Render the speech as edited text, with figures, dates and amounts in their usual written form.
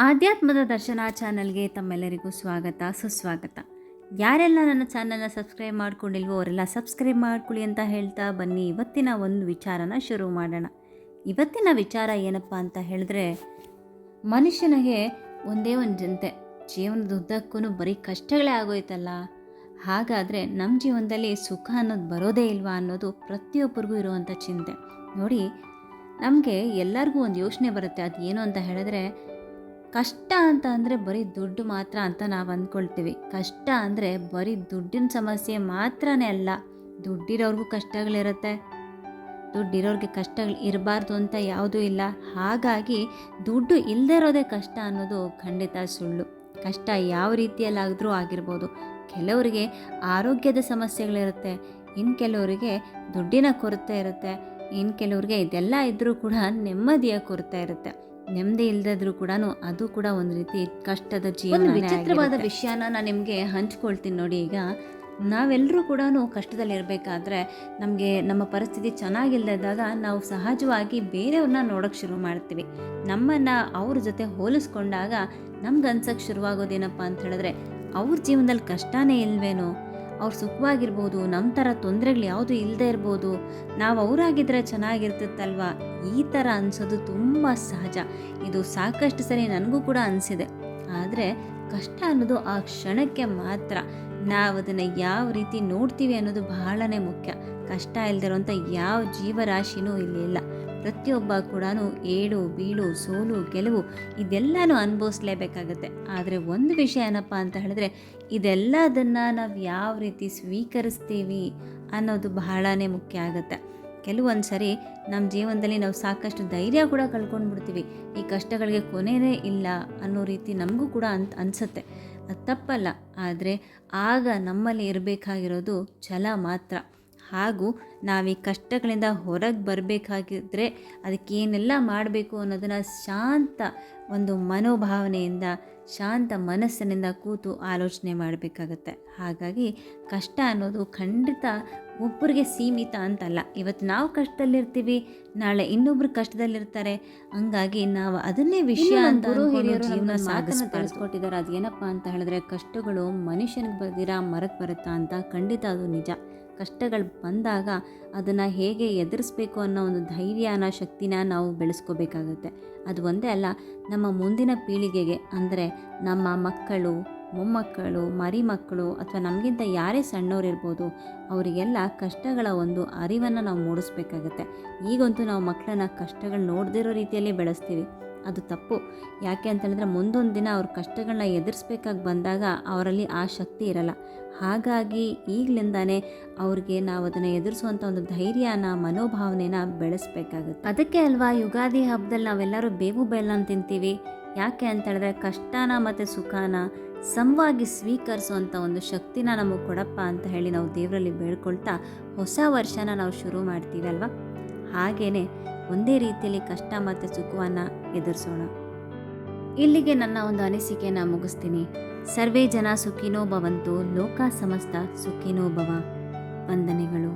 ಆಧ್ಯಾತ್ಮದ ದರ್ಶನ ಚಾನಲ್ಗೆ ತಮ್ಮೆಲ್ಲರಿಗೂ ಸ್ವಾಗತ ಸುಸ್ವಾಗತ. ಯಾರೆಲ್ಲ ನನ್ನ ಚಾನಲ್ನ ಸಬ್ಸ್ಕ್ರೈಬ್ ಮಾಡ್ಕೊಂಡಿಲ್ವೋ ಅವರೆಲ್ಲ ಸಬ್ಸ್ಕ್ರೈಬ್ ಮಾಡ್ಕೊಳ್ಳಿ ಅಂತ ಹೇಳ್ತಾ ಬನ್ನಿ ಇವತ್ತಿನ ಒಂದು ವಿಚಾರನ ಶುರು ಮಾಡೋಣ. ಇವತ್ತಿನ ವಿಚಾರ ಏನಪ್ಪ ಅಂತ ಹೇಳಿದ್ರೆ, ಮನುಷ್ಯನಿಗೆ ಒಂದೇ ಒಂದು ಚಿಂತೆ, ಜೀವನದ ಉದ್ದಕ್ಕೂ ಬರೀ ಕಷ್ಟಗಳೇ ಆಗೋಯ್ತಲ್ಲ, ಹಾಗಾದರೆ ನಮ್ಮ ಜೀವನದಲ್ಲಿ ಸುಖ ಅನ್ನೋದು ಬರೋದೇ ಇಲ್ವಾ ಅನ್ನೋದು ಪ್ರತಿಯೊಬ್ಬರಿಗೂ ಇರುವಂಥ ಚಿಂತೆ. ನೋಡಿ, ನಮಗೆ ಎಲ್ಲರಿಗೂ ಒಂದು ಯೋಚನೆ ಬರುತ್ತೆ, ಅದು ಏನು ಅಂತ ಹೇಳಿದ್ರೆ, ಕಷ್ಟ ಅಂತ ಅಂದರೆ ಬರೀ ದುಡ್ಡು ಮಾತ್ರ ಅಂತ ನಾವು ಅಂದ್ಕೊಳ್ತೀವಿ. ಕಷ್ಟ ಅಂದರೆ ಬರೀ ದುಡ್ಡಿನ ಸಮಸ್ಯೆ ಮಾತ್ರನೇ ಅಲ್ಲ, ದುಡ್ಡಿರೋರ್ಗೂ ಕಷ್ಟಗಳಿರುತ್ತೆ, ದುಡ್ಡಿರೋರಿಗೆ ಕಷ್ಟಗಳು ಇರಬಾರ್ದು ಅಂತ ಯಾವುದೂ ಇಲ್ಲ. ಹಾಗಾಗಿ ದುಡ್ಡು ಇಲ್ಲದೇ ಇರೋದೇ ಕಷ್ಟ ಅನ್ನೋದು ಖಂಡಿತ ಸುಳ್ಳು. ಕಷ್ಟ ಯಾವ ರೀತಿಯಲ್ಲಾದರೂ ಆಗಿರ್ಬೋದು. ಕೆಲವರಿಗೆ ಆರೋಗ್ಯದ ಸಮಸ್ಯೆಗಳಿರುತ್ತೆ, ಇನ್ನು ಕೆಲವರಿಗೆ ದುಡ್ಡಿನ ಕೊರತೆ ಇರುತ್ತೆ, ಇನ್ನು ಕೆಲವರಿಗೆ ಇದೆಲ್ಲ ಇದ್ದರೂ ಕೂಡ ನೆಮ್ಮದಿಯ ಕೊರತೆ ಇರುತ್ತೆ. ನೆಮ್ಮದಿ ಇಲ್ಲದಿದ್ರೂ ಕೂಡ ಅದು ಕೂಡ ಒಂದು ರೀತಿ ಕಷ್ಟದ ಜೀವನ. ವಿಚಿತ್ರವಾದ ವಿಷಯನ ನಾನು ನಿಮಗೆ ಹಂಚ್ಕೊಳ್ತೀನಿ ನೋಡಿ. ಈಗ ನಾವೆಲ್ಲರೂ ಕೂಡ ಕಷ್ಟದಲ್ಲಿರಬೇಕಾದ್ರೆ ನಮಗೆ ನಮ್ಮ ಪರಿಸ್ಥಿತಿ ಚೆನ್ನಾಗಿಲ್ಲದಾಗ ನಾವು ಸಹಜವಾಗಿ ಬೇರೆಯವ್ರನ್ನ ನೋಡೋಕ್ಕೆ ಶುರು ಮಾಡ್ತೀವಿ. ನಮ್ಮನ್ನು ಅವ್ರ ಜೊತೆ ಹೋಲಿಸ್ಕೊಂಡಾಗ ನಮ್ಗೆ ಅನ್ಸೋಕ್ಕೆ ಶುರುವಾಗೋದೇನಪ್ಪ ಅಂತ ಹೇಳಿದ್ರೆ, ಅವ್ರ ಜೀವನದಲ್ಲಿ ಕಷ್ಟನೇ ಇಲ್ವೇನೋ, ಅವ್ರು ಸುಖವಾಗಿರ್ಬೋದು, ನಮ್ಮ ಥರ ತೊಂದರೆಗಳು ಯಾವುದೂ ಇಲ್ಲದೆ ಇರ್ಬೋದು, ನಾವು ಅವರಾಗಿದ್ದರೆ ಚೆನ್ನಾಗಿರ್ತಿತ್ತಲ್ವ, ಈ ಥರ ಅನಿಸೋದು ತುಂಬ ಸಹಜ. ಇದು ಸಾಕಷ್ಟು ಸರಿ ನನಗೂ ಕೂಡ ಅನಿಸಿದೆ. ಆದರೆ ಕಷ್ಟ ಅನ್ನೋದು ಆ ಕ್ಷಣಕ್ಕೆ ಮಾತ್ರ. ನಾವು ಅದನ್ನು ಯಾವ ರೀತಿ ನೋಡ್ತೀವಿ ಅನ್ನೋದು ಬಹಳನೇ ಮುಖ್ಯ. ಕಷ್ಟ ಇಲ್ಲದಿರೋಂಥ ಯಾವ ಜೀವರಾಶಿನೂ ಇಲ್ಲಿಲ್ಲ. ಪ್ರತಿಯೊಬ್ಬ ಕೂಡ ಏಳು ಬೀಳು ಸೋಲು ಗೆಲುವು ಇದೆಲ್ಲನೂ ಅನುಭವಿಸ್ಲೇಬೇಕಾಗತ್ತೆ. ಆದರೆ ಒಂದು ವಿಷಯ ಏನಪ್ಪ ಅಂತ ಹೇಳಿದ್ರೆ, ಇದೆಲ್ಲದನ್ನು ನಾವು ಯಾವ ರೀತಿ ಸ್ವೀಕರಿಸ್ತೀವಿ ಅನ್ನೋದು ಬಹಳನೇ ಮುಖ್ಯ ಆಗುತ್ತೆ. ಕೆಲವೊಂದು ಸರಿ ನಮ್ಮ ಜೀವನದಲ್ಲಿ ನಾವು ಸಾಕಷ್ಟು ಧೈರ್ಯ ಕೂಡ ಕಳ್ಕೊಂಡ್ಬಿಡ್ತೀವಿ. ಈ ಕಷ್ಟಗಳಿಗೆ ಕೊನೆಯೇ ಇಲ್ಲ ಅನ್ನೋ ರೀತಿ ನಮಗೂ ಕೂಡ ಅನಿಸುತ್ತೆ. ಅದು ತಪ್ಪಲ್ಲ, ಆದರೆ ಆಗ ನಮ್ಮಲ್ಲಿ ಇರಬೇಕಾಗಿರೋದು ಛಲ ಮಾತ್ರ. ಹಾಗೂ ನಾವು ಈ ಕಷ್ಟಗಳಿಂದ ಹೊರಗೆ ಬರಬೇಕಾಗಿದ್ದರೆ ಅದಕ್ಕೇನೆಲ್ಲ ಮಾಡಬೇಕು ಅನ್ನೋದನ್ನು ಶಾಂತ ಒಂದು ಮನೋಭಾವನೆಯಿಂದ, ಶಾಂತ ಮನಸ್ಸಿನಿಂದ ಕೂತು ಆಲೋಚನೆ ಮಾಡಬೇಕಾಗತ್ತೆ. ಹಾಗಾಗಿ ಕಷ್ಟ ಅನ್ನೋದು ಖಂಡಿತ ಒಬ್ಬರಿಗೆ ಸೀಮಿತ ಅಂತಲ್ಲ. ಇವತ್ತು ನಾವು ಕಷ್ಟದಲ್ಲಿರ್ತೀವಿ, ನಾಳೆ ಇನ್ನೊಬ್ರು ಕಷ್ಟದಲ್ಲಿರ್ತಾರೆ. ಹಂಗಾಗಿ ನಾವು ಅದನ್ನೇ ವಿಷಯ ಅಂತ ಹಿರಿಯರು ಜೀವನ ಸಾಧನೆ ತಿಳಿಸ್ಕೊಟ್ಟಿದ್ದಾರೆ. ಅದೇನಪ್ಪ ಅಂತ ಹೇಳಿದ್ರೆ, ಕಷ್ಟಗಳು ಮನುಷ್ಯನಿಗೆ ಬರ್ದಿರಾ ಮರಕ್ಕೆ ಬರುತ್ತಾ ಅಂತ. ಖಂಡಿತ ಅದು ನಿಜ. ಕಷ್ಟಗಳು ಬಂದಾಗ ಅದನ್ನು ಹೇಗೆ ಎದುರಿಸ್ಬೇಕು ಅನ್ನೋ ಒಂದು ಧೈರ್ಯನ ಶಕ್ತಿನ ನಾವು ಬೆಳೆಸ್ಕೋಬೇಕಾಗತ್ತೆ. ಅದು ಒಂದೇ ಅಲ್ಲ, ನಮ್ಮ ಮುಂದಿನ ಪೀಳಿಗೆಗೆ ಅಂದರೆ ನಮ್ಮ ಮಕ್ಕಳು, ಮೊಮ್ಮಕ್ಕಳು, ಮರಿ ಮಕ್ಕಳು ಅಥವಾ ನಮಗಿಂತ ಯಾರೇ ಸಣ್ಣವರಿರ್ಬೋದು, ಅವರಿಗೆಲ್ಲ ಕಷ್ಟಗಳ ಒಂದು ಅರಿವನ್ನು ನಾವು ಮೂಡಿಸ್ಬೇಕಾಗತ್ತೆ. ಈಗಂತೂ ನಾವು ಮಕ್ಕಳನ್ನ ಕಷ್ಟಗಳು ನೋಡದಿರೋ ರೀತಿಯಲ್ಲಿ ಬೆಳೆಸ್ತೀವಿ. ಅದು ತಪ್ಪು. ಯಾಕೆ ಅಂತೇಳಿದ್ರೆ, ಮುಂದೊಂದು ದಿನ ಅವ್ರ ಕಷ್ಟಗಳನ್ನ ಎದುರಿಸ್ಬೇಕಾಗಿ ಬಂದಾಗ ಅವರಲ್ಲಿ ಆ ಶಕ್ತಿ ಇರಲ್ಲ. ಹಾಗಾಗಿ ಈಗಲಿಂದಾನೇ ಅವ್ರಿಗೆ ನಾವು ಅದನ್ನು ಎದುರಿಸುವಂಥ ಒಂದು ಧೈರ್ಯನ, ಮನೋಭಾವನೆನ ಬೆಳೆಸ್ಬೇಕಾಗುತ್ತೆ. ಅದಕ್ಕೆ ಅಲ್ವಾ ಯುಗಾದಿ ಹಬ್ಬದಲ್ಲಿ ನಾವೆಲ್ಲರೂ ಬೇವು ಬೆಲ್ಲನ ತಿಂತೀವಿ. ಯಾಕೆ ಅಂತ ಹೇಳಿದ್ರೆ, ಕಷ್ಟನ ಮತ್ತು ಸುಖನ ಸಮವಾಗಿ ಸ್ವೀಕರಿಸುವಂಥ ಒಂದು ಶಕ್ತಿನ ನಮಗೆ ಕೊಡಪ್ಪ ಅಂತ ಹೇಳಿ ನಾವು ದೇವರಲ್ಲಿ ಬೇಡ್ಕೊಳ್ತಾ ಹೊಸ ವರ್ಷನ ನಾವು ಶುರು ಮಾಡ್ತೀವಿ ಅಲ್ವಾ. ಹಾಗೇ ಒಂದೇ ರೀತಿಯಲ್ಲಿ ಕಷ್ಟ ಮತ್ತು ಸುಖವನ್ನು ಎದುರಿಸೋಣ. ಇಲ್ಲಿಗೆ ನನ್ನ ಒಂದು ಅನಿಸಿಕೆಯನ್ನು ಮುಗಿಸ್ತೀನಿ. ಸರ್ವೇ ಜನ ಸುಖಿನೋ ಭವಂತು, ಲೋಕ ಸಮಸ್ತ ಸುಖಿನೋ ಭವ. ವಂದನೆಗಳು.